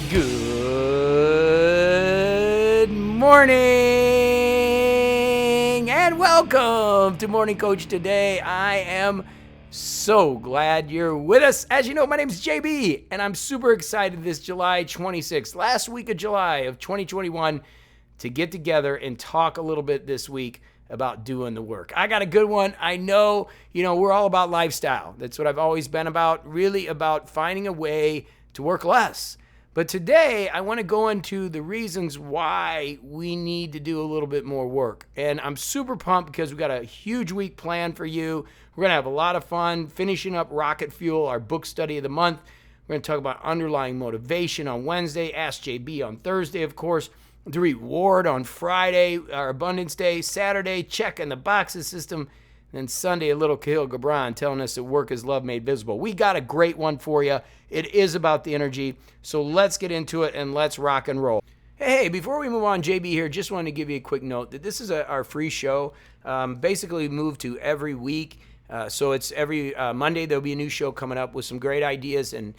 Good morning and welcome to Morning Coach Today. I am so glad you're with us. As you know, my name is JB and I'm super excited this July 26th, last week of July of 2021, to get together and talk a little bit this week about doing the work. I got a good one. I know, we're all about lifestyle. That's what I've always been about, really about finding a way to work less. But today, I want to go into the reasons why we need to do a little bit more work. And I'm super pumped because we've got a huge week planned for you. We're going to have a lot of fun finishing up Rocket Fuel, our book study of the month. We're going to talk about underlying motivation on Wednesday, Ask JB on Thursday, of course, the reward on Friday, our Abundance Day, Saturday, check in the boxes system, and Sunday, a little Khalil Gibran telling us that work is love made visible. We got a great one for you. It is about the energy. So let's get into it and let's rock and roll. Hey, before we move on, JB here, just wanted to give you a quick note that this is our free show. Basically moved to every week. So it's every Monday, there'll be a new show coming up with some great ideas and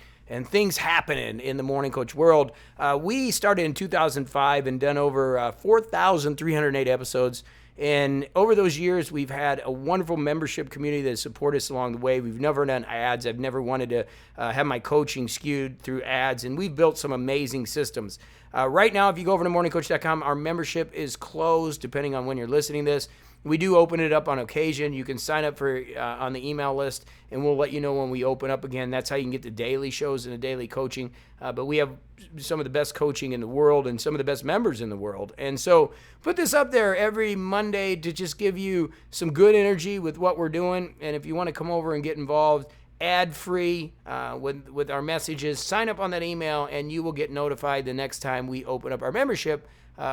things happening in the Morning Coach world. We started in 2005 and done over 4,308 episodes. And over those years, we've had a wonderful membership community that supported us along the way. We've never done ads. I've never wanted to have my coaching skewed through ads. And we've built some amazing systems. Right now, if you go over to morningcoach.com, our membership is closed, depending on when you're listening to this. We do open it up on occasion. You can sign up for on the email list, and we'll let you know when we open up again. That's how you can get the daily shows and the daily coaching. But we have some of the best coaching in the world and some of the best members in the world. And so put this up there every Monday to just give you some good energy with what we're doing. And if you want to come over and get involved, ad-free with our messages, sign up on that email, and you will get notified the next time we open up our membership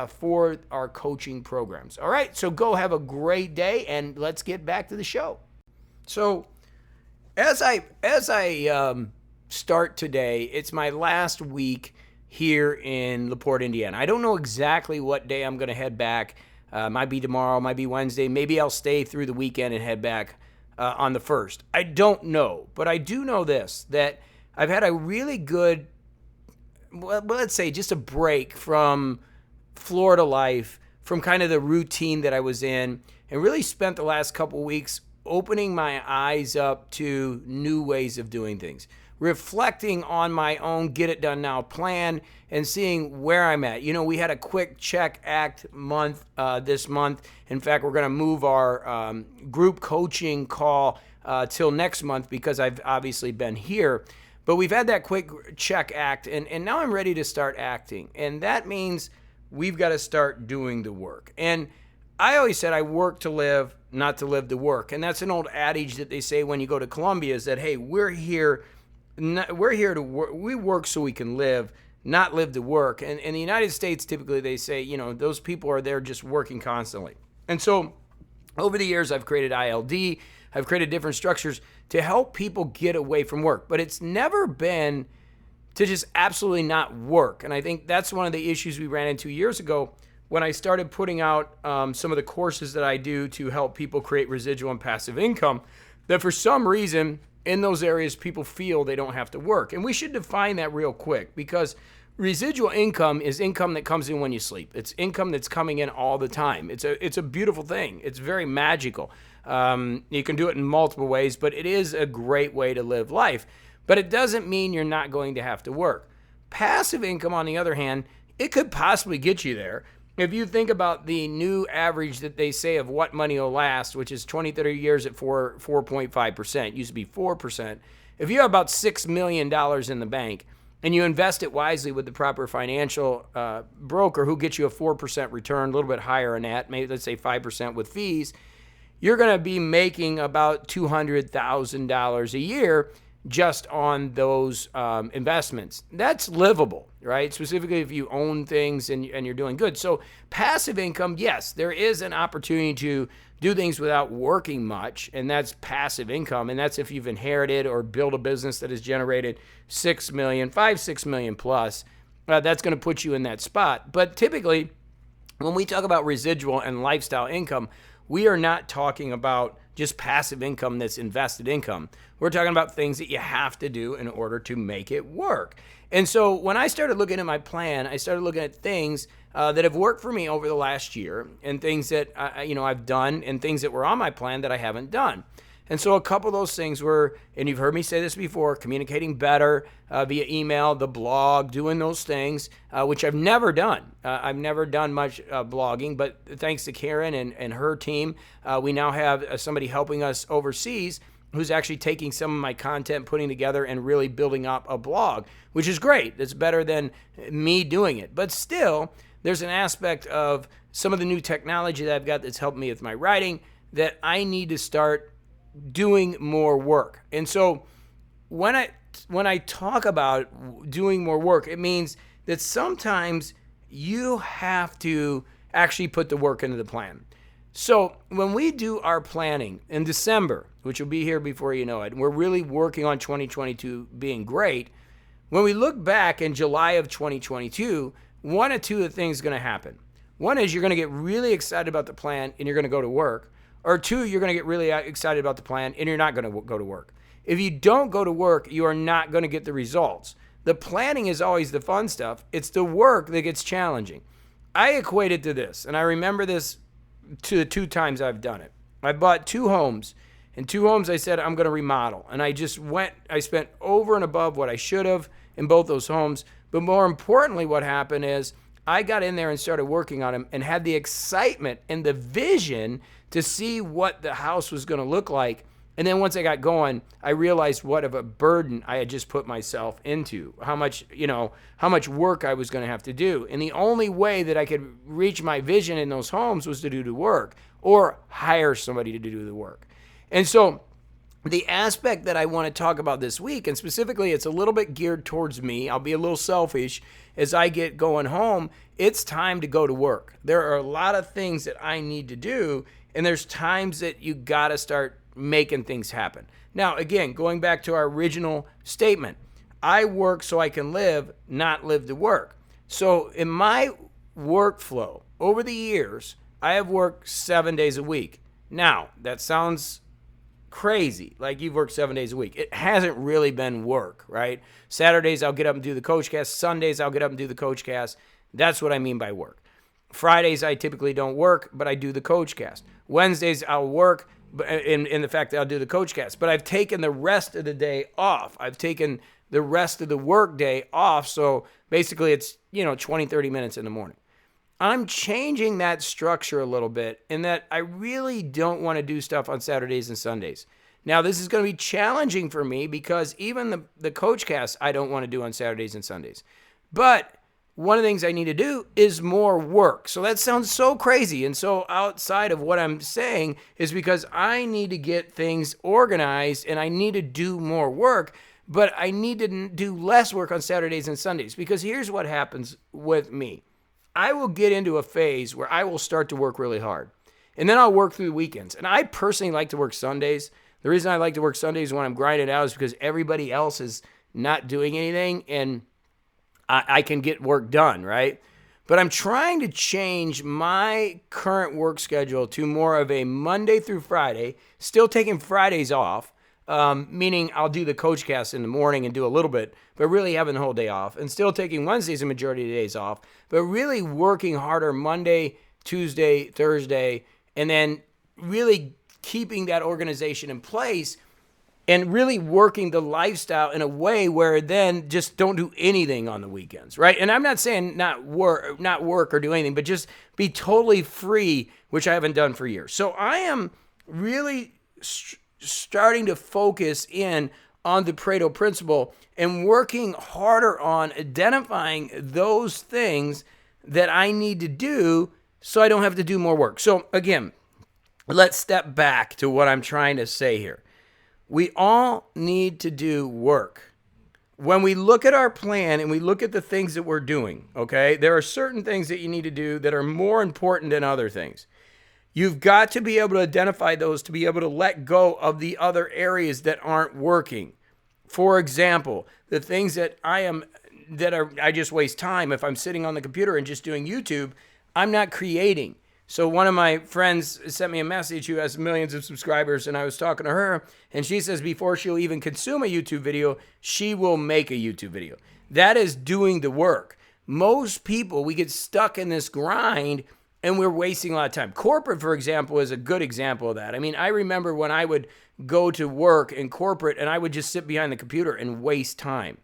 for our coaching programs. All right, so go have a great day, and let's get back to the show. So as I start today, it's my last week here in LaPorte, Indiana. I don't know exactly what day I'm going to head back. Might be tomorrow, might be Wednesday. Maybe I'll stay through the weekend and head back on the 1st. I don't know, but I do know this, that I've had a really good, well, let's say just a break from Florida life, from kind of the routine that I was in, and really spent the last couple weeks opening my eyes up to new ways of doing things, reflecting on my own get it done now plan and seeing where I'm at. We had a quick check act month this month. In fact, we're going to move our group coaching call till next month because I've obviously been here. But we've had that quick check act, and now I'm ready to start acting. And that means we've got to start doing the work. And I always said I work to live, not to live to work. And that's an old adage that they say when you go to Colombia is that, hey, we're here to work. We work so we can live, not live to work. And in the United States, typically they say, those people are there just working constantly. And so over the years, I've created ILD. I've created different structures to help people get away from work. But it's never been to just absolutely not work. And I think that's one of the issues we ran into years ago when I started putting out some of the courses that I do to help people create residual and passive income, that for some reason in those areas people feel they don't have to work. And we should define that real quick, because residual income is income that comes in when you sleep. It's income that's coming in all the time. It's a beautiful thing. It's very magical. You can do it in multiple ways, but it is a great way to live life. But it doesn't mean you're not going to have to work. Passive income, on the other hand, it could possibly get you there. If you think about the new average that they say of what money will last, which is 20, 30 years at 4.5%, used to be 4%. If you have about $6 million in the bank and you invest it wisely with the proper financial broker who gets you a 4% return, a little bit higher than that, maybe let's say 5% with fees, you're going to be making about $200,000 a year just on those investments. That's livable, right? Specifically if you own things and you're doing good. So passive income, yes, there is an opportunity to do things without working much, and that's passive income. And that's if you've inherited or built a business that has generated 6 million, 6 million plus. That's going to put you in that spot. But typically, when we talk about residual and lifestyle income, we are not talking about just passive income that's invested income. We're talking about things that you have to do in order to make it work. And so when I started looking at my plan, I started looking at things that have worked for me over the last year, and things that I've done, and things that were on my plan that I haven't done. And so a couple of those things were, and you've heard me say this before, communicating better via email, the blog, doing those things, which I've never done. I've never done much blogging, but thanks to Karen and her team, we now have somebody helping us overseas who's actually taking some of my content, putting together, and really building up a blog, which is great. It's better than me doing it. But still, there's an aspect of some of the new technology that I've got that's helped me with my writing that I need to start doing more work. And so when I talk about doing more work, it means that sometimes you have to actually put the work into the plan. So when we do our planning in December, which will be here before you know it, and we're really working on 2022 being great, when we look back in July of 2022, one or two of the things going to happen. One is you're going to get really excited about the plan and you're going to go to work. Or two, you're going to get really excited about the plan and you're not going to go to work. If you don't go to work, you are not going to get the results. The planning is always the fun stuff. It's the work that gets challenging. I equate it to this, and I remember this to the 2 times I've done it. I bought 2 homes. In 2 homes, I said, I'm going to remodel. And I spent over and above what I should have in both those homes. But more importantly, what happened is I got in there and started working on them and had the excitement and the vision to see what the house was going to look like. And then once I got going, I realized what of a burden I had just put myself into, how much work I was going to have to do. And the only way that I could reach my vision in those homes was to do the work or hire somebody to do the work. And so the aspect that I want to talk about this week, and specifically it's a little bit geared towards me, I'll be a little selfish, as I get going home, it's time to go to work. There are a lot of things that I need to do, and there's times that you got to start making things happen. Now, again, going back to our original statement, I work so I can live, not live to work. So in my workflow over the years, I have worked 7 days a week. Now, that sounds crazy, like you've worked 7 days a week. It hasn't really been work, right? Saturdays, I'll get up and do the coach cast. Sundays, I'll get up and do the coach cast. That's what I mean by work. Fridays, I typically don't work, but I do the coach cast. Wednesdays, I'll work in the fact that I'll do the coach cast. But I've taken the rest of the day off. I've taken the rest of the work day off. So basically it's, 20, 30 minutes in the morning. I'm changing that structure a little bit in that I really don't want to do stuff on Saturdays and Sundays. Now, this is going to be challenging for me because even the coach cast I don't want to do on Saturdays and Sundays. But one of the things I need to do is more work. So that sounds so crazy and so outside of what I'm saying is because I need to get things organized and I need to do more work, but I need to do less work on Saturdays and Sundays because here's what happens with me. I will get into a phase where I will start to work really hard. And then I'll work through the weekends. And I personally like to work Sundays. The reason I like to work Sundays when I'm grinding out is because everybody else is not doing anything and I can get work done, right? But I'm trying to change my current work schedule to more of a Monday through Friday, still taking Fridays off, meaning I'll do the coach cast in the morning and do a little bit, but really having the whole day off, and still taking Wednesdays a majority of the days off, but really working harder Monday, Tuesday, Thursday, and then really keeping that organization in place and really working the lifestyle in a way where then just don't do anything on the weekends, right? And I'm not saying not work or do anything, but just be totally free, which I haven't done for years. So I am really starting to focus in on the Pareto principle and working harder on identifying those things that I need to do so I don't have to do more work. So again, let's step back to what I'm trying to say here. We all need to do work. When we look at our plan and we look at the things that we're doing, okay, there are certain things that you need to do that are more important than other things. You've got to be able to identify those to be able to let go of the other areas that aren't working. For example, the things that I just waste time if I'm sitting on the computer and just doing YouTube, I'm not creating. So one of my friends sent me a message who has millions of subscribers, and I was talking to her, and she says before she'll even consume a YouTube video, she will make a YouTube video. That is doing the work. Most people, we get stuck in this grind and we're wasting a lot of time. Corporate, for example, is a good example of that. I mean, I remember when I would go to work in corporate and I would just sit behind the computer and waste time.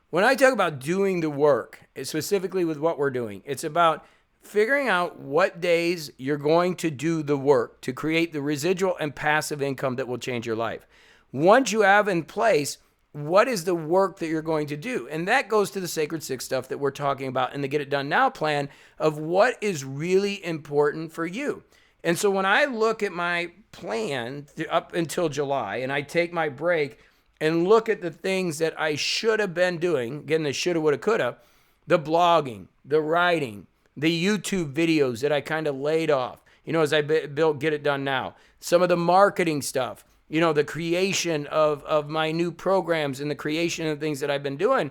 When I talk about doing the work, specifically with what we're doing, it's about figuring out what days you're going to do the work to create the residual and passive income that will change your life. Once you have in place, what is the work that you're going to do? And that goes to the Sacred Six stuff that we're talking about in the Get It Done Now plan of what is really important for you. And so when I look at my plan up until July and I take my break and look at the things that I should have been doing, again, the shoulda, woulda, coulda, the blogging, the writing, the YouTube videos that I kind of laid off, as I built Get It Done Now, some of the marketing stuff, the creation of my new programs and the creation of things that I've been doing,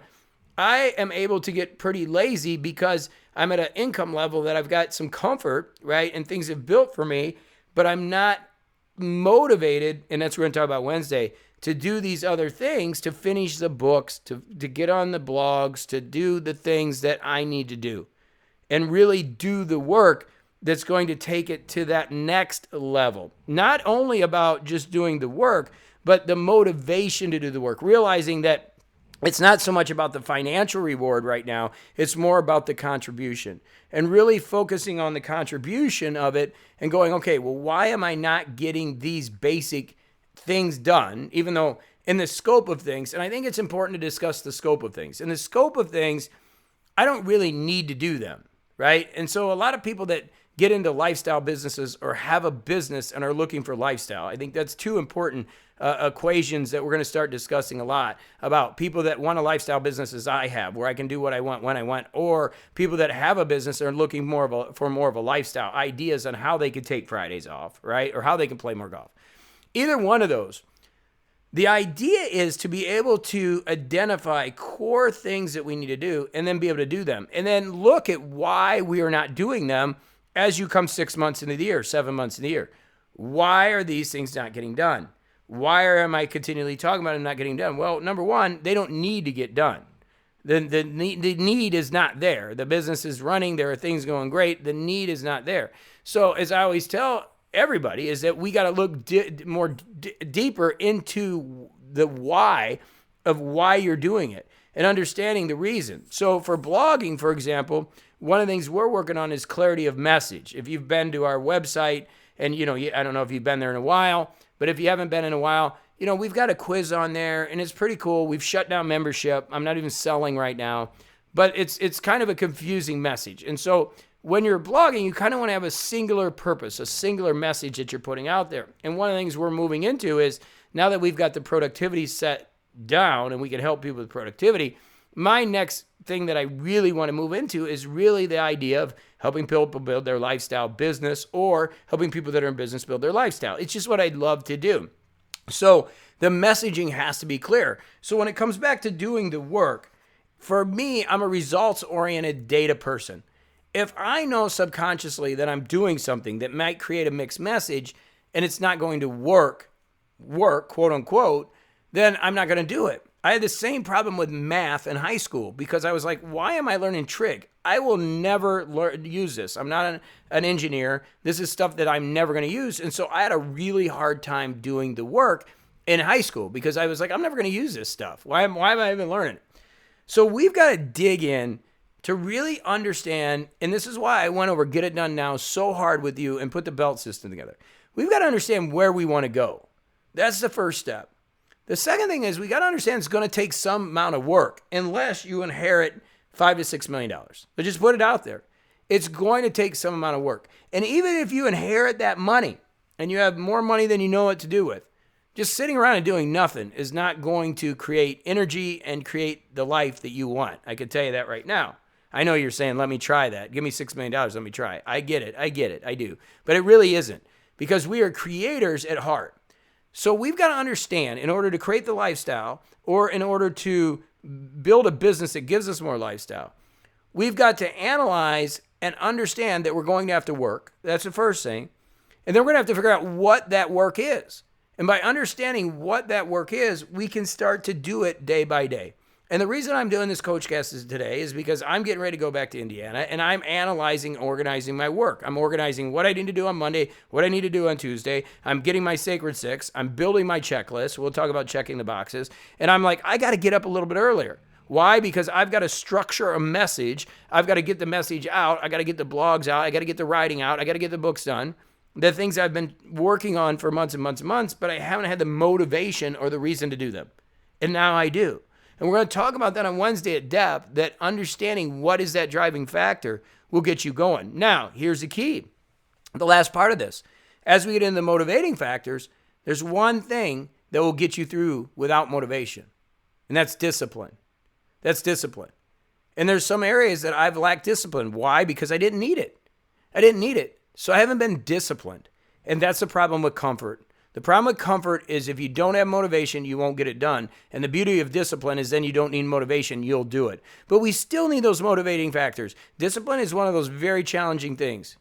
I am able to get pretty lazy because I'm at an income level that I've got some comfort, right? And things have built for me, but I'm not motivated, and that's what we're going to talk about Wednesday, to do these other things, to finish the books, to get on the blogs, to do the things that I need to do and really do the work that's going to take it to that next level. Not only about just doing the work, but the motivation to do the work, realizing that it's not so much about the financial reward right now. It's more about the contribution and really focusing on the contribution of it and going, okay, well, why am I not getting these basic things done, even though in the scope of things, and I think it's important to discuss the scope of things. In the scope of things, I don't really need to do them, right? And so a lot of people that get into lifestyle businesses or have a business and are looking for lifestyle, I think that's two important equations that we're going to start discussing a lot about people that want a lifestyle business as I have, where I can do what I want when I want, or people that have a business and are looking for more of a lifestyle, ideas on how they could take Fridays off, right? Or how they can play more golf. Either one of those. The idea is to be able to identify core things that we need to do and then be able to do them. And then look at why we are not doing them as you come 6 months into the year, 7 months in the year. Why are these things not getting done? Why am I continually talking about them not getting done? Well, number one, they don't need to get done. The need is not there. The business is running. There are things going great. The need is not there. So as I always tell everybody is that we got to look deeper into the why of why you're doing it and understanding the reason. So for blogging, for example, one of the things we're working on is clarity of message. If you've been to our website and, I don't know if you've been there in a while, but if you haven't been in a while, we've got a quiz on there and it's pretty cool. We've shut down membership. I'm not even selling right now, but it's kind of a confusing message. And so when you're blogging, you kind of want to have a singular purpose, a singular message that you're putting out there. And one of the things we're moving into is now that we've got the productivity set down and we can help people with productivity, my next thing that I really want to move into is really the idea of helping people build their lifestyle business or helping people that are in business build their lifestyle. It's just what I'd love to do. So the messaging has to be clear. So when it comes back to doing the work, for me, I'm a results-oriented data person. If I know subconsciously that I'm doing something that might create a mixed message and it's not going to work, quote unquote, then I'm not going to do it. I had the same problem with math in high school because I was like, why am I learning trig? I will never use this. I'm not an engineer. This is stuff that I'm never going to use. And so I had a really hard time doing the work in high school because I was like, I'm never going to use this stuff. Why am I even learning it? So we've got to dig in to really understand, and this is why I went over Get It Done Now so hard with you and put the belt system together. We've got to understand where we want to go. That's the first step. The second thing is we got to understand it's going to take some amount of work unless you inherit $5 to $6 million. But just put it out there. It's going to take some amount of work. And even if you inherit that money and you have more money than you know what to do with, just sitting around and doing nothing is not going to create energy and create the life that you want. I can tell you that right now. I know you're saying, let me try that. Give me $6 million. Let me try. I get it. I do. But it really isn't because we are creators at heart. So we've got to understand in order to create the lifestyle or in order to build a business that gives us more lifestyle, we've got to analyze and understand that we're going to have to work. That's the first thing. And then we're going to have to figure out what that work is. And by understanding what that work is, we can start to do it day by day. And the reason I'm doing this CoachCast today is because I'm getting ready to go back to Indiana, and I'm analyzing, organizing my work. I'm organizing what I need to do on Monday, what I need to do on Tuesday. I'm getting my Sacred Six. I'm building my checklist. We'll talk about checking the boxes. And I'm like, I got to get up a little bit earlier. Why? Because I've got to structure a message. I've got to get the message out. I got to get the blogs out. I got to get the writing out. I got to get the books done. The things I've been working on for months and months and months, but I haven't had the motivation or the reason to do them. And now I do. And we're going to talk about that on Wednesday at depth, that understanding what is that driving factor will get you going. Now, here's the key. The last part of this. As we get into the motivating factors, there's one thing that will get you through without motivation, and that's discipline. That's discipline. And there's some areas that I've lacked discipline. Why? Because I didn't need it. I didn't need it. So I haven't been disciplined. And that's the problem with comfort. The problem with comfort is if you don't have motivation, you won't get it done. And the beauty of discipline is then you don't need motivation, you'll do it. But we still need those motivating factors. Discipline is one of those very challenging things.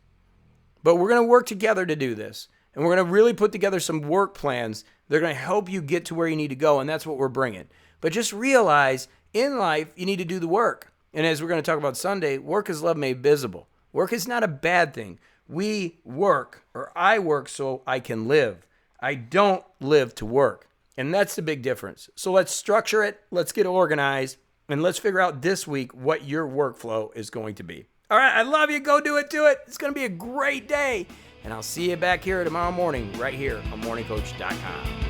But we're going to work together to do this. And we're going to really put together some work plans that are going to help you get to where you need to go. And that's what we're bringing. But just realize in life, you need to do the work. And as we're going to talk about Sunday, work is love made visible. Work is not a bad thing. We work, or I work so I can live. I don't live to work. And that's the big difference. So let's structure it. Let's get organized. And let's figure out this week what your workflow is going to be. All right. I love you. Go do it. Do it. It's going to be a great day. And I'll see you back here tomorrow morning right here on morningcoach.com.